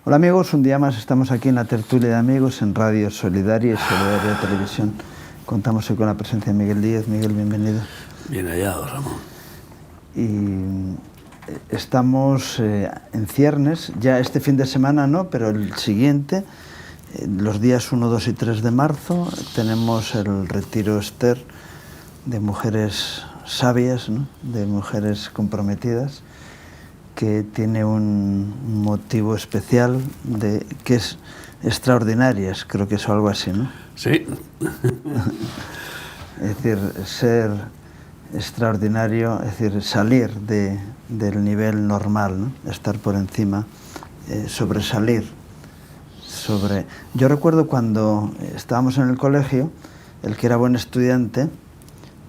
Hola amigos, un día más estamos aquí en la tertulia de amigos en Radio Solidaria y Solidaria Televisión. Contamos hoy con la presencia de Miguel Díez. Miguel, bienvenido. Bien hallado, Ramón. Y estamos en ciernes, ya este fin de semana no, pero el siguiente, los días 1, 2 y 3 de marzo, tenemos el retiro Esther de mujeres sabias, ¿no? De mujeres comprometidas, que tiene un motivo especial que es extraordinarias, creo que es algo así, ¿no? Sí. Es decir, ser extraordinario, es decir, salir del nivel normal, ¿no? Estar por encima, sobresalir. Yo recuerdo cuando estábamos en el colegio, el que era buen estudiante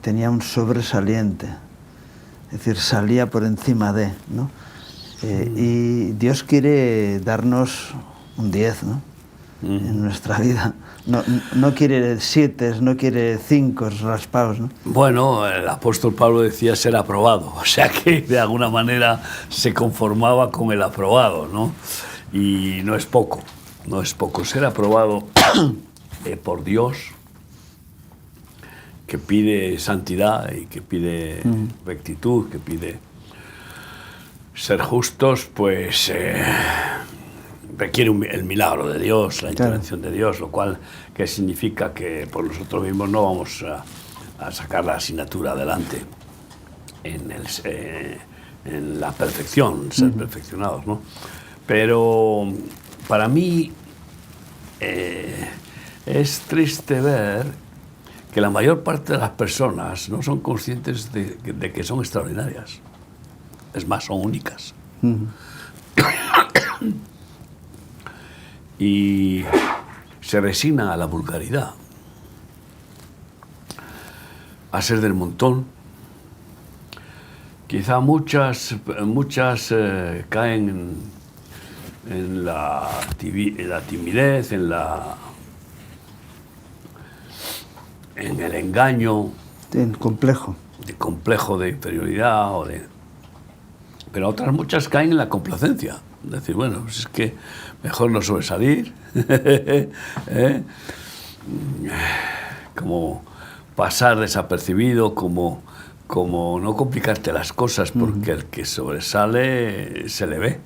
tenía un sobresaliente, es decir, salía por encima de, ¿no? Y Dios quiere darnos un 10, ¿no? En nuestra vida. No quiere 7, no quiere 5 raspados, ¿no? Bueno, el apóstol Pablo decía ser aprobado, o sea que de alguna manera se conformaba con el aprobado, ¿no? Y no es poco ser aprobado por Dios, que pide santidad y que pide rectitud, que pide ser justos, pues requiere el milagro de Dios, la intervención de Dios, lo cual que significa que por nosotros mismos no vamos a sacar la asignatura adelante en la perfección, ser perfeccionados, ¿no? Pero para mí es triste ver que la mayor parte de las personas no son conscientes de que son extraordinarias. Es más, son únicas. Y se resignan a la vulgaridad, a ser del montón. Quizá muchas caen en la timidez, en el engaño, En complejo de inferioridad pero otras muchas caen en la complacencia. Es decir, bueno, pues es que mejor no sobresalir, como pasar desapercibido, como no complicarte las cosas, porque el que sobresale se le ve.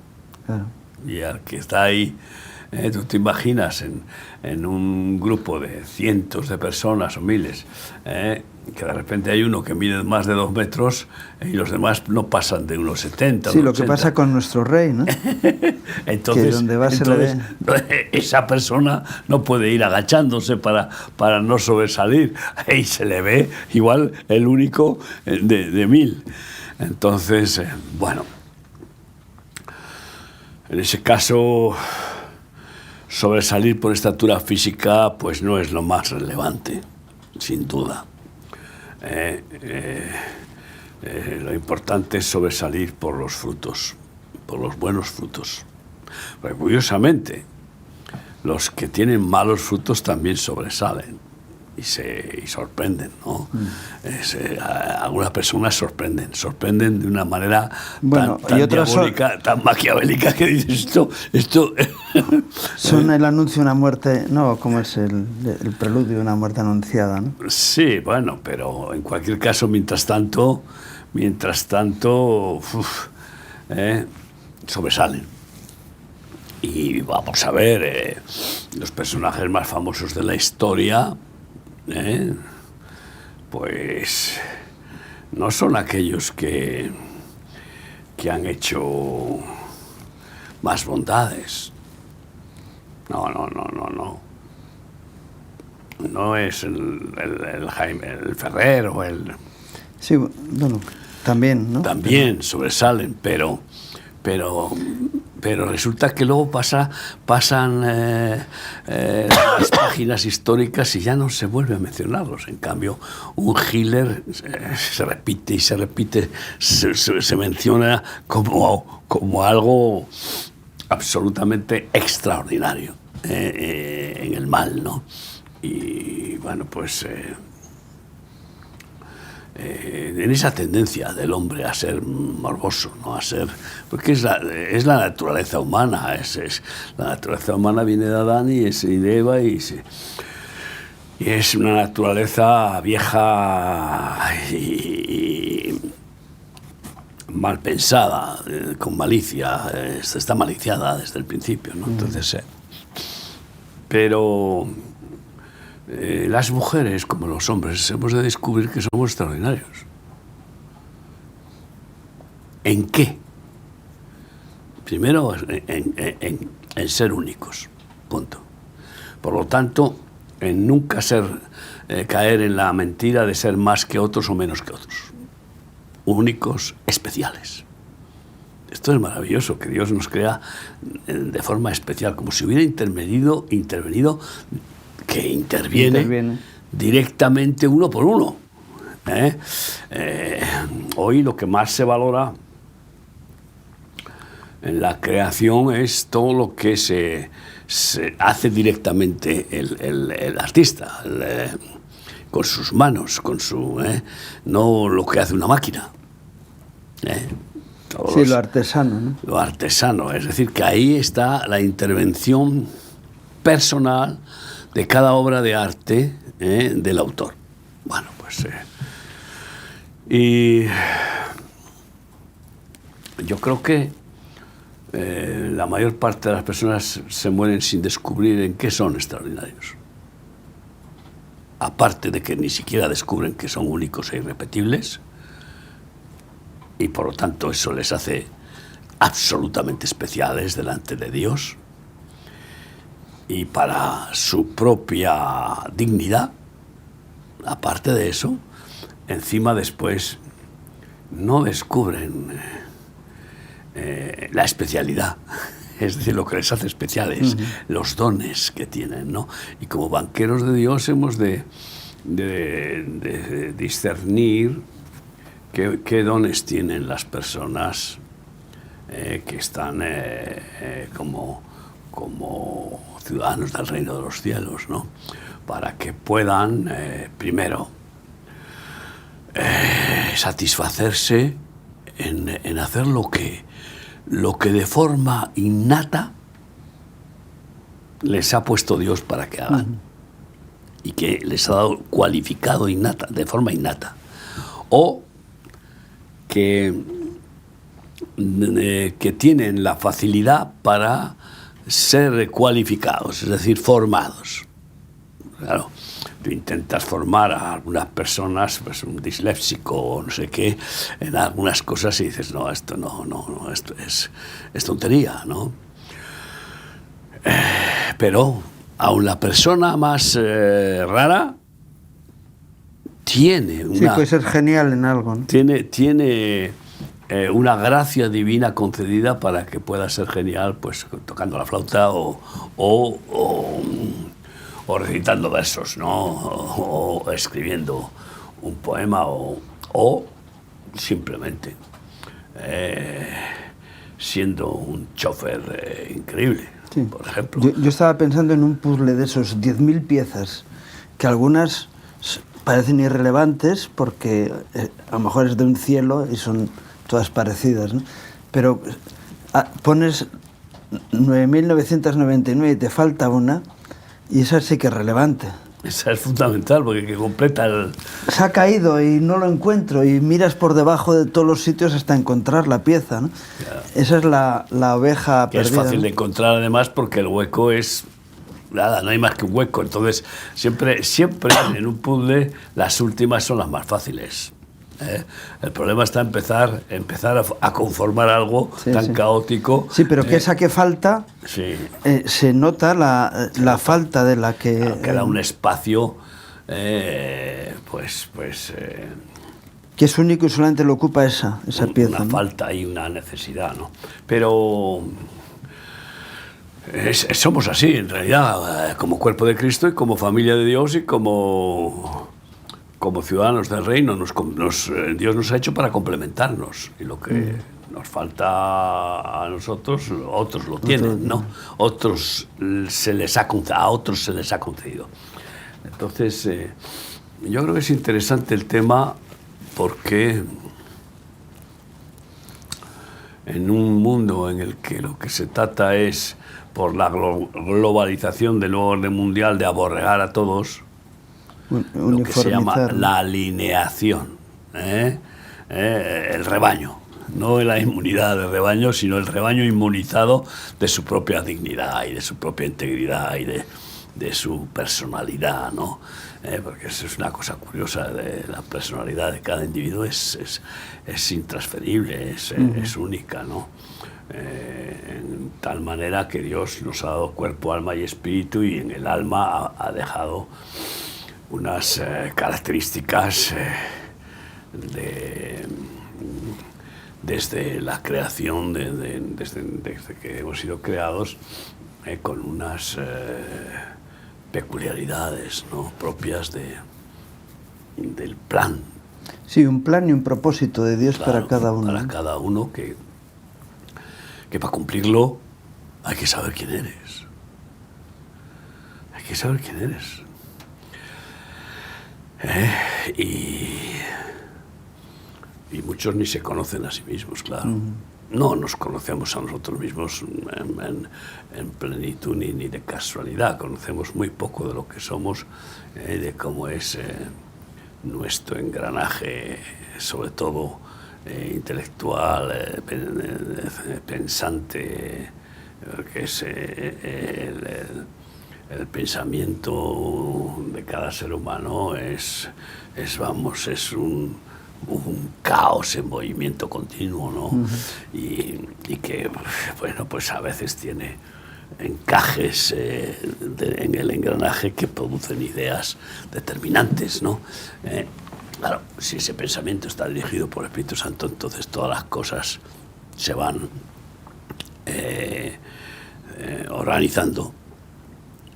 Claro. Y al que está ahí, tú te imaginas en un grupo de cientos de personas o miles, que de repente hay uno que mide más de 2 metros y los demás no pasan de unos 70. Sí, lo que pasa con nuestro rey, ¿no? Entonces, que donde va se le ve. Esa persona no puede ir agachándose para no sobresalir, y se le ve igual el único de 1000. Entonces, bueno, en ese caso, sobresalir por estatura física pues no es lo más relevante, sin duda. Lo importante es sobresalir por los frutos, por los buenos frutos. Porque curiosamente, los que tienen malos frutos también sobresalen y sorprenden, ¿no? Algunas personas sorprenden de una manera tan diabólica, tan maquiavélica, que dices esto son el anuncio de una muerte, no, como es el preludio de una muerte anunciada, ¿no? Sí, bueno, pero en cualquier caso, mientras tanto, sobresalen. Y vamos a ver, los personajes más famosos de la historia, pues no son aquellos que han hecho más bondades. No. No es el Jaime, el Ferrer o el... Sí, bueno, también, ¿no? También sobresalen, pero resulta que luego pasan las páginas históricas y ya no se vuelve a mencionarlos. En cambio, un Hitler se repite y se repite, se menciona como algo absolutamente extraordinario en el mal, ¿no? Y bueno, pues en esa tendencia del hombre a ser morboso, ¿no? A ser, porque es la naturaleza humana, la naturaleza humana viene de Adán y de Eva y es una naturaleza vieja y mal pensada, con malicia, está maliciada desde el principio, ¿no? Entonces, pero las mujeres, como los hombres, hemos de descubrir que somos extraordinarios. ¿En qué? Primero, en ser únicos, punto. Por lo tanto, en nunca caer en la mentira de ser más que otros o menos que otros. Únicos, especiales. Esto es maravilloso, que Dios nos crea de forma especial, como si hubiera intervenido que interviene directamente uno por uno. Hoy lo que más se valora en la creación es todo lo que se hace directamente el artista, con sus manos, no lo que hace una máquina. Sí, lo artesano, ¿no? Lo artesano, es decir, que ahí está la intervención personal de cada obra de arte del autor. Bueno, pues... y yo creo que la mayor parte de las personas se mueren sin descubrir en qué son extraordinarios. Aparte de que ni siquiera descubren que son únicos e irrepetibles, y por lo tanto eso les hace absolutamente especiales delante de Dios, y para su propia dignidad, aparte de eso, encima después no descubren la especialidad, es decir, lo que les hace especiales, los dones que tienen, ¿no? Y como banqueros de Dios hemos de discernir qué dones tienen las personas que están como ciudadanos del reino de los cielos, ¿no? Para que puedan, primero, satisfacerse en hacer lo que de forma innata les ha puesto Dios para que hagan, y que les ha dado cualificado de forma innata, o que tienen la facilidad para ser cualificados, es decir, formados. Claro, tú intentas formar a algunas personas, pues un disléxico o no sé qué, en algunas cosas y dices, no, esto no, esto es tontería, ¿no? Pero aun la persona más rara tiene una... Sí, puede ser genial en algo, ¿no? Tiene una gracia divina concedida para que pueda ser genial, pues tocando la flauta o recitando versos, ¿no? O escribiendo un poema o simplemente siendo un chofer increíble, sí. Por ejemplo. Yo estaba pensando en un puzzle de esos 10.000 piezas, que algunas parecen irrelevantes porque a lo mejor es de un cielo y son todas parecidas, ¿no? Pero pones 9.999 y te falta una, y esa sí que es relevante. Esa es fundamental porque completa el... Se ha caído y no lo encuentro, y miras por debajo de todos los sitios hasta encontrar la pieza, ¿no? Yeah. Esa es la oveja que perdida. Es fácil de encontrar además porque el hueco es... Nada, no hay más que un hueco. Entonces, siempre en un puzzle las últimas son las más fáciles. El problema está empezar a conformar algo tan caótico. Sí, pero que esa que falta, sí. Se nota la falta de la que... Queda un espacio, que es único y solamente lo ocupa esa pieza. Una falta y una necesidad, ¿no? Pero... somos así, en realidad, como cuerpo de Cristo y como familia de Dios y como ciudadanos del reino. Dios nos ha hecho para complementarnos, y lo que nos falta a nosotros, otros lo tienen, ¿no? A otros se les ha concedido. Entonces, yo creo que es interesante el tema porque en un mundo en el que lo que se trata es, por la globalización del nuevo orden mundial, de aborregar a todos, lo que se llama la alineación, el rebaño, no la inmunidad del rebaño, sino el rebaño inmunizado de su propia dignidad y de su propia integridad y de su personalidad, ¿no? Porque eso es una cosa curiosa, de la personalidad de cada individuo es intransferible, es única, ¿no? En tal manera que Dios nos ha dado cuerpo, alma y espíritu, y en el alma ha dejado unas características desde la creación, desde que hemos sido creados, con unas peculiaridades, ¿no?, propias del plan. Sí, un plan y un propósito de Dios, claro, para cada uno. Para cada uno, que para cumplirlo hay que saber quién eres. Hay que saber quién eres. Y muchos ni se conocen a sí mismos, claro. No nos conocemos a nosotros mismos en plenitud ni de casualidad. Conocemos muy poco de lo que somos, de cómo es nuestro engranaje, sobre todo intelectual, pensante, que es el pensamiento de cada ser humano es un caos en movimiento continuo, ¿no? Y que, bueno, pues a veces tiene encajes en el engranaje que producen ideas determinantes, ¿no? Claro, si ese pensamiento está dirigido por el Espíritu Santo, entonces todas las cosas se van organizando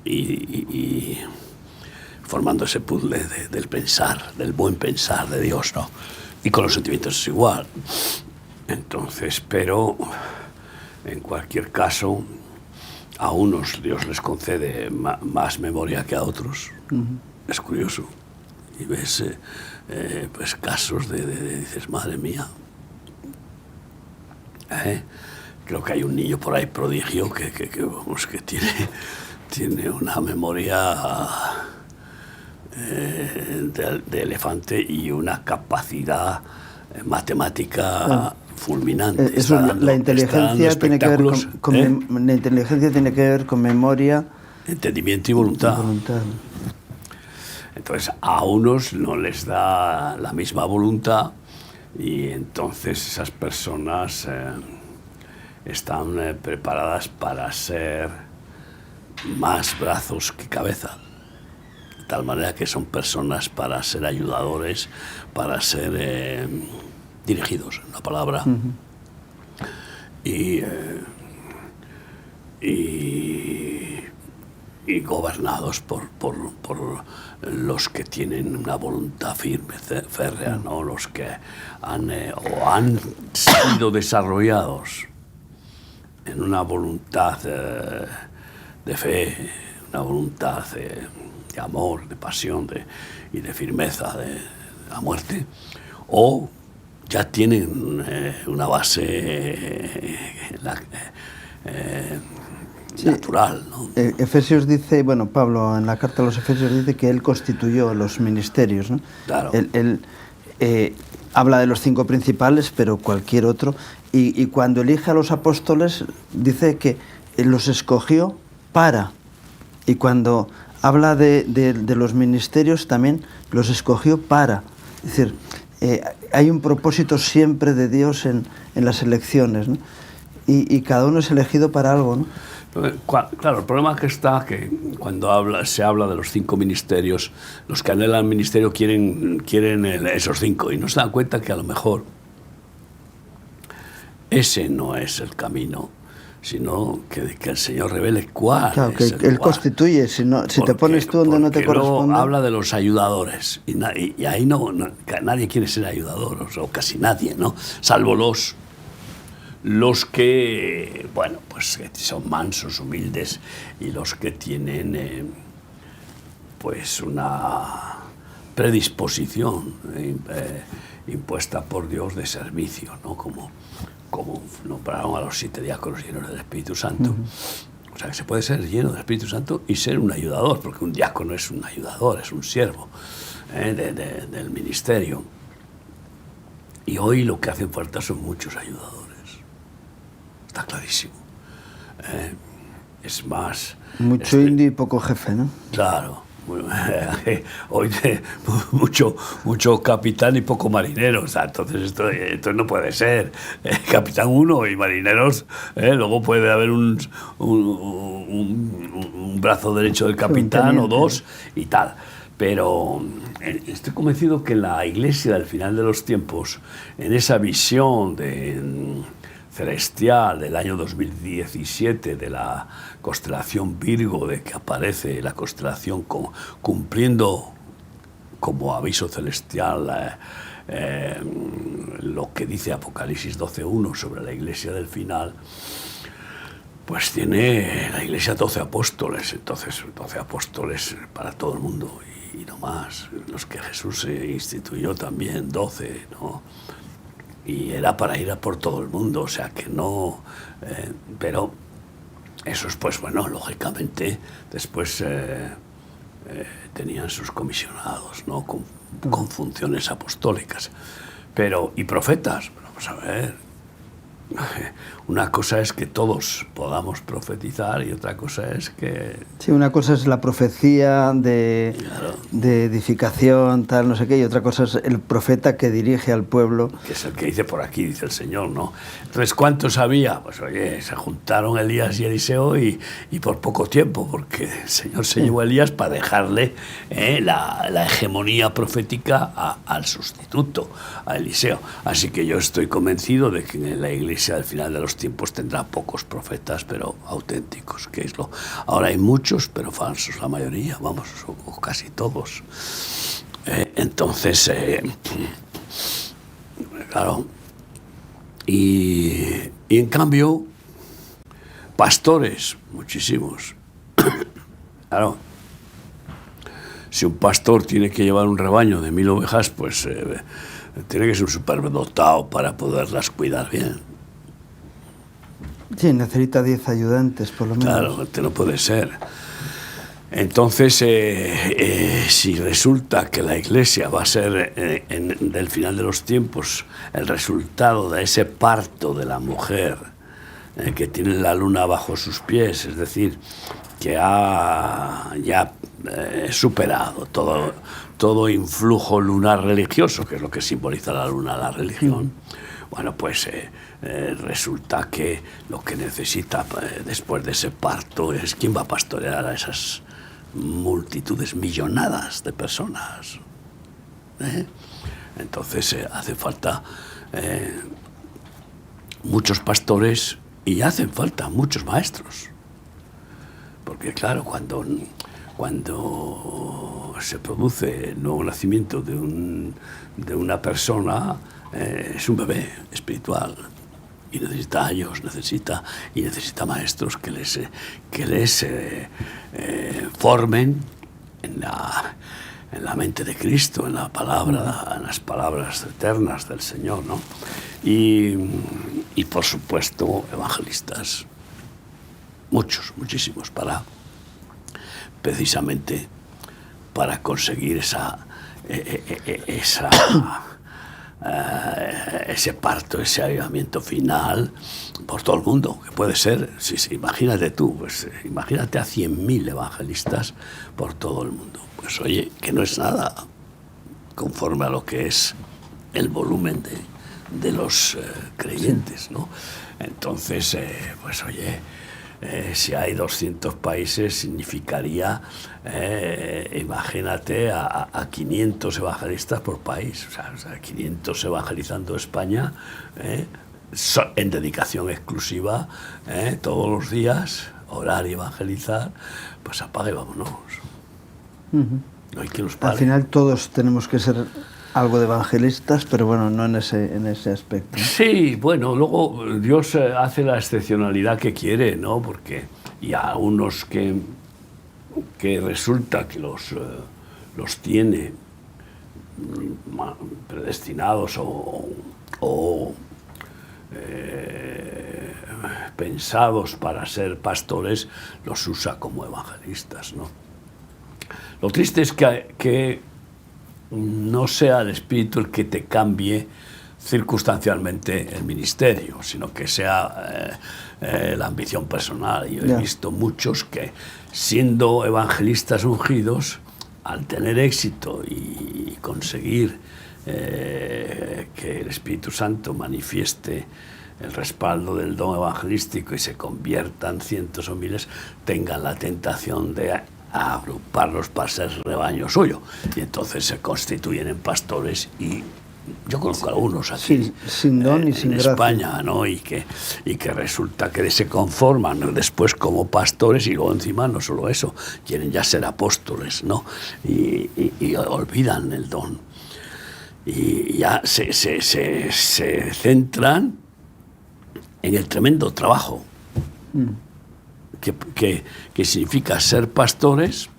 y formando ese puzzle del pensar, del buen pensar de Dios, ¿no? Y con los sentimientos es igual. Entonces, pero en cualquier caso, a unos Dios les concede más memoria que a otros. Es curioso. Y ves pues casos dices, madre mía. Creo que hay un niño por ahí prodigio que tiene una memoria de elefante y una capacidad matemática fulminante. Eso, la inteligencia tiene que ver la inteligencia tiene que ver con memoria, entendimiento y voluntad. Entonces a unos no les da la misma voluntad y entonces esas personas están preparadas para ser más brazos que cabeza. De tal manera que son personas para ser ayudadores, para ser dirigidos, en una palabra, y gobernados por los que tienen una voluntad firme, férrea, ¿no? Los que han sido desarrollados en una voluntad de fe, una voluntad de amor, de pasión y de firmeza de la muerte, o ya tienen una base natural, ¿no? Efesios dice, bueno, Pablo en la carta a los Efesios dice que él constituyó los ministerios, ¿no? Claro. Él habla de los 5 principales, pero cualquier otro, y cuando elige a los apóstoles dice que los escogió para, y cuando habla de los ministerios también los escogió para. Es decir, hay un propósito siempre de Dios en las elecciones, ¿no? Y cada uno es elegido para algo, ¿no? Claro, el problema que está que cuando se habla de los 5 ministerios, los que anhelan el ministerio quieren esos 5 y no se dan cuenta que a lo mejor ese no es el camino, sino que el Señor revele cuál. Claro, es que Él constituye, si te pones tú donde no te corresponde. Habla de los ayudadores y ahí nadie quiere ser ayudador, o casi nadie, ¿no? Salvo los que, bueno, pues son mansos, humildes, y los que tienen pues una predisposición impuesta por Dios de servicio, ¿no? Como nombraron a los 7 diáconos llenos del Espíritu Santo. O sea, que se puede ser lleno del Espíritu Santo y ser un ayudador, porque un diácono es un ayudador, es un siervo del ministerio. Y hoy lo que hacen falta son muchos ayudadores. Está clarísimo. Es más... Mucho indio y poco jefe, ¿no? Claro. Hoy mucho capitán y poco marinero. O sea, entonces esto no puede ser. Capitán uno y marineros. Luego puede haber un brazo derecho del capitán o dos y tal. Pero estoy convencido que la Iglesia del final de los tiempos, en esa visión celestial del año 2017, de la constelación Virgo, de que aparece la constelación cumpliendo como aviso celestial lo que dice Apocalipsis 12.1 sobre la Iglesia del final, pues tiene la Iglesia 12 apóstoles, entonces 12 apóstoles para todo el mundo y no más, los que Jesús instituyó también, 12, ¿no? Y era para ir a por todo el mundo, o sea que no... pero esos, pues bueno, lógicamente, después tenían sus comisionados, ¿no? Con funciones apostólicas. Pero, ¿y profetas? Bueno, vamos a ver. Una cosa es que todos podamos profetizar y otra cosa es que... Sí, una cosa es la profecía de edificación, tal, no sé qué, y otra cosa es el profeta que dirige al pueblo. Que es el que dice por aquí, dice el Señor, ¿no? Entonces, ¿cuántos había? Pues oye, se juntaron Elías y Eliseo y por poco tiempo, porque el Señor se llevó a Elías para dejarle la hegemonía profética al sustituto, a Eliseo. Así que yo estoy convencido de que en la Iglesia al final de los tiempos tendrá pocos profetas, pero auténticos, que es lo... Ahora hay muchos, pero falsos, la mayoría, vamos, o casi todos. Entonces, claro, y en cambio, pastores, muchísimos. Claro, si un pastor tiene que llevar un rebaño de 1000 ovejas, pues tiene que ser un superdotado para poderlas cuidar bien. Sí, necesita 10 ayudantes, por lo menos. Claro, no puede ser. Entonces, si resulta que la Iglesia va a ser, del final de los tiempos, el resultado de ese parto de la mujer, que tiene la luna bajo sus pies, es decir, que ha ya superado todo influjo lunar religioso, que es lo que simboliza la luna, la religión, bueno, pues resulta que lo que necesita después de ese parto es quién va a pastorear a esas multitudes millonadas de personas. Entonces hace falta muchos pastores y hacen falta muchos maestros. Porque claro, cuando se produce el nuevo nacimiento de una persona, es un bebé espiritual y necesita años, necesita maestros que les formen en la mente de Cristo, en la palabra, en las palabras eternas del Señor, ¿no? Y por supuesto evangelistas, muchísimos, precisamente para conseguir ese parto, ese avivamiento final por todo el mundo, que puede ser, sí, imagínate tú, pues imagínate a 100.000 evangelistas por todo el mundo. Pues oye, que no es nada conforme a lo que es el volumen de los creyentes, ¿no? Entonces, pues oye, si hay 200 países, significaría, imagínate, a 500 evangelistas por país, o sea 500 evangelizando España, en dedicación exclusiva, todos los días, orar y evangelizar, pues apague y vámonos. No hay que nos pare. Al final todos tenemos que ser algo de evangelistas, pero bueno, no en ese aspecto. Sí, bueno, luego Dios hace la excepcionalidad que quiere, ¿no? Porque y a unos que resulta que los tiene predestinados o pensados para ser pastores, los usa como evangelistas, ¿no? Lo triste es que no sea el Espíritu el que te cambie circunstancialmente el ministerio, sino que sea la ambición personal. Yo he visto muchos que, siendo evangelistas ungidos, al tener éxito y conseguir que el Espíritu Santo manifieste el respaldo del don evangelístico y se conviertan cientos o miles, tengan la tentación de agruparlos para ser rebaño suyo, y entonces se constituyen en pastores. Y yo conozco algunos aquí, sin don y sin gracia, España, ¿no? Y que resulta que se conforman después como pastores, y luego encima no solo eso, quieren ya ser apóstoles, ¿no? Y olvidan el don. Y ya se centran en el tremendo trabajo que significa ser pastores,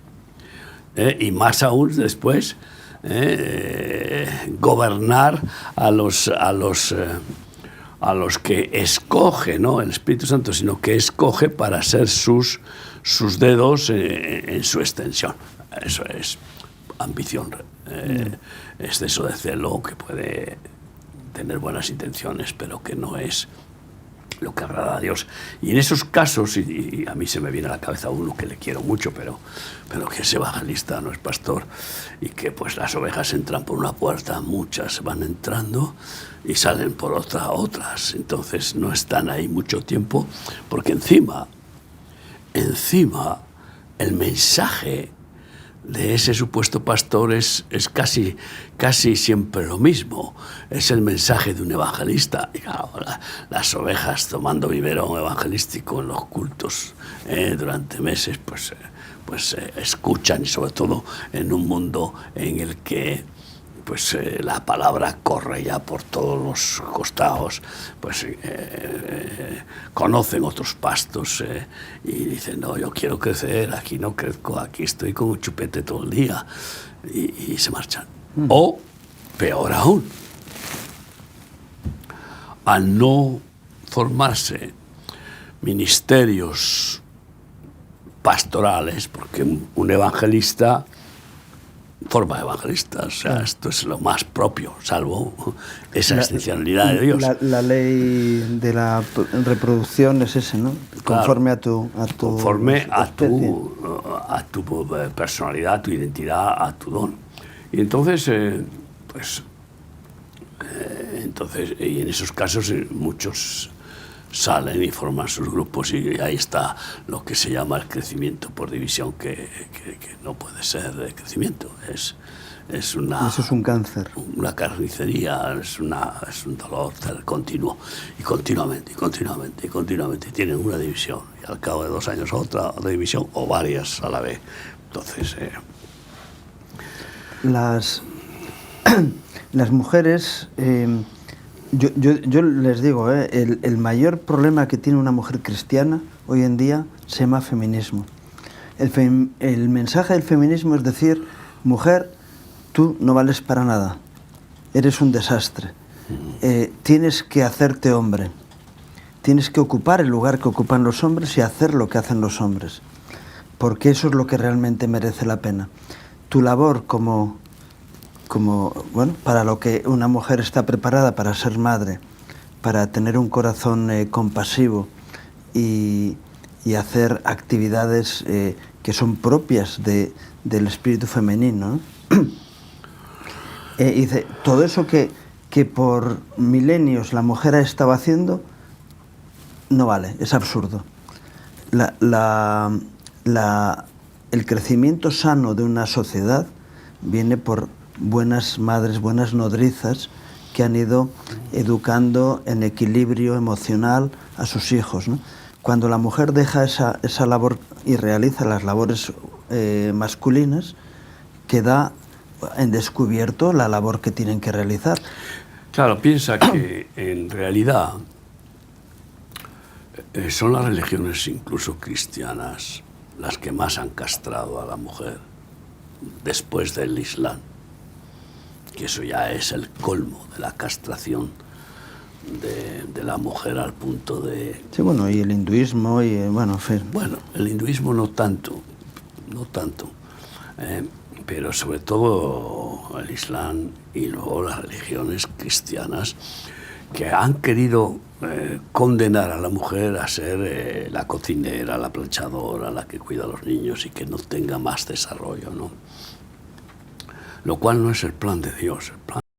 y más aún después gobernar a los que escoge, no el Espíritu Santo, sino que escoge para ser sus dedos en su extensión. Eso es ambición, exceso de celo, que puede tener buenas intenciones, pero que no es lo que agrada a Dios. Y en esos casos, y a mí se me viene a la cabeza uno que le quiero mucho, pero que es evangelista, no es pastor, y que pues las ovejas entran por una puerta, muchas van entrando y salen por otras, entonces no están ahí mucho tiempo, porque encima el mensaje de ese supuesto pastor es casi siempre lo mismo. Es el mensaje de un evangelista. Y claro, las ovejas tomando biberón evangelístico en los cultos durante meses, pues escuchan, y sobre todo en un mundo en el que pues la palabra corre ya por todos los costados, pues conocen otros pastos y dicen, no, yo quiero crecer, aquí no crezco, aquí estoy con un chupete todo el día, y se marchan. O, peor aún, al no formarse ministerios pastorales, porque un evangelista forma evangelistas, o sea, esto es lo más propio, salvo esa excepcionalidad de Dios. La ley de la reproducción es ese, ¿no? Conforme claro, conforme a tu personalidad, a tu identidad, a tu don. Y entonces, y en esos casos muchos salen y forman sus grupos, y ahí está lo que se llama el crecimiento por división, que no puede ser de crecimiento, eso es un cáncer, una carnicería, es un dolor continuo, y continuamente tienen una división, y al cabo de 2 años otra división, o varias a la vez. Entonces las mujeres, yo les digo, el mayor problema que tiene una mujer cristiana hoy en día se llama feminismo. El mensaje del feminismo es decir, mujer, tú no vales para nada, eres un desastre, tienes que hacerte hombre, tienes que ocupar el lugar que ocupan los hombres y hacer lo que hacen los hombres, porque eso es lo que realmente merece la pena. Tu labor como para lo que una mujer está preparada, para ser madre, para tener un corazón compasivo y hacer actividades que son propias del espíritu femenino, ¿no? Y dice, todo eso que por milenios la mujer ha estado haciendo no vale, es absurdo. El crecimiento sano de una sociedad viene por buenas madres, buenas nodrizas, que han ido educando en equilibrio emocional a sus hijos, ¿no? Cuando la mujer deja esa labor y realiza las labores masculinas, queda en descubierto la labor que tienen que realizar. Claro, piensa que en realidad son las religiones, incluso cristianas, las que más han castrado a la mujer después del Islam. que eso ya es el colmo de la castración de la mujer al punto de... Sí, bueno, y el hinduismo, y bueno, en fin. Bueno, el hinduismo no tanto, pero sobre todo el Islam y luego las religiones cristianas que han querido condenar a la mujer a ser la cocinera, la planchadora, la que cuida a los niños y que no tenga más desarrollo, ¿no? Lo cual no es el plan de Dios. El plan